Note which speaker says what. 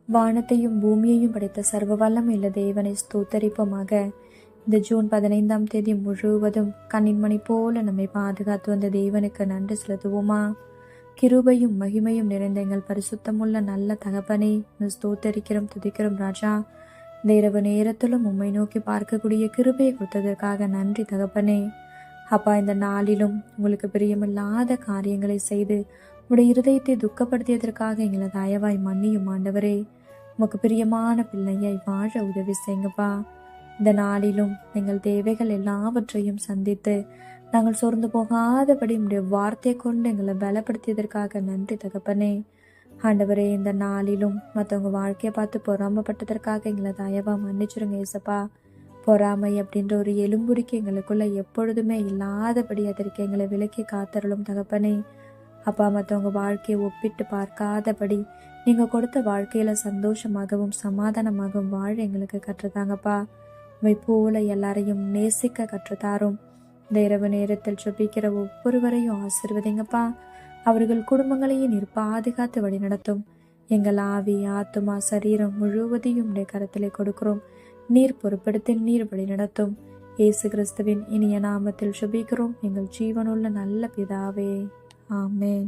Speaker 1: வானத்தையும் பூமியையும் படைத்த சர்வ வல்லமையுள்ள தேவனை ஸ்தோத்தரிப்போமாக. இந்த ஜூன் 15ஆம் தேதி முழுவதும் கண்ணின்மணி போல நம்மை பாதுகாத்து வந்த தேவனுக்கு நன்றி செலுத்துவோமா? கிருபையும் மகிமையும் நிறைந்த எங்கள் பரிசுத்தமுள்ள நல்ல தகப்பனே, ஸ்தோத்தரிக்கிறோம், துதிக்கிறோம் ராஜா. இந்த இரவு நேரத்திலும் உம்மை நோக்கி பார்க்கக்கூடிய கிருபையை கொடுத்ததற்காக நன்றி தகப்பனே. அப்பா, இந்த நாளிலும் உங்களுக்கு பிரியமில்லாத காரியங்களை செய்து உடைய இருதயத்தை துக்கப்படுத்தியதற்காக எங்களை தயவாய் மன்னியும் ஆண்டவரே. உமக்கு பிரியமான பிள்ளையை வாழ உதவி செய்யுங்கப்பா. இந்த நாளிலும் எங்கள் தேவைகள் எல்லாவற்றையும் சந்தித்து நாங்கள் சோர்ந்து போகாதபடி உடைய வார்த்தை கொண்டு எங்களை பலப்படுத்தியதற்காக நன்றி தகப்பனே. ஆண்டவரே, இந்த நாளிலும் மற்றவங்க வாழ்க்கையை பார்த்து பொறாமப்பட்டதற்காக எங்களை தயவா மன்னிச்சிருங்க ஏசப்பா. பொறாமை அப்படின்ற ஒரு எலும்புரிக்கு எங்களுக்குள்ள எப்பொழுதுமே இல்லாதபடி அதற்கு எங்களை விலக்கி காத்தருளும் தகப்பனே. அப்பா, மற்றவங்க வாழ்க்கையை ஒப்பிட்டு பார்க்காதபடி நீங்கள் கொடுத்த வாழ்க்கையில் சந்தோஷமாகவும் சமாதானமாகவும் வாழ எங்களுக்கு கற்றுத்தாங்கப்பா. உண்மை போல எல்லாரையும் நேசிக்க கற்றுத்தாரும். இந்த இரவு நேரத்தில் ஜெபிக்கிற ஒவ்வொருவரையும் ஆசீர்வதிங்கப்பா. அவர்கள் குடும்பங்களையும் நீர் பாதுகாத்து வழி நடத்தும். எங்கள் ஆவி, ஆத்துமா, சரீரம் முழுவதையும் உடைய கரத்திலே கொடுக்கிறோம். நீர் பொறுப்படுத்தி நீர் வழி நடத்தும். இயேசு கிறிஸ்துவின் இனிய நாமத்தில் ஜெபிக்கிறோம் எங்கள் ஜீவனுள்ள நல்ல பிதாவே. ஆமென்.